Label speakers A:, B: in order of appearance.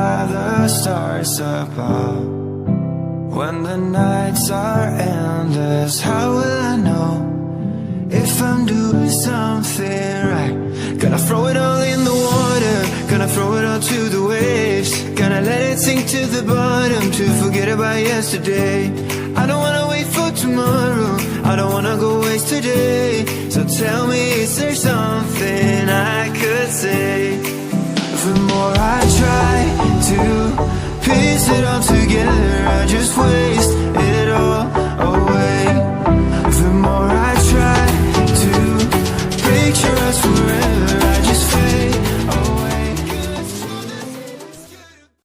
A: by the stars above. When the nights are endless, how will I know if I'm doing something right? Gonna throw it all in the water, gonna throw it all to the waves, gonna let it sink to the bottom to forget about yesterday. I don't wanna wait for tomorrow, I don't wanna go waste today. So tell me, is there something I could say? The more I try,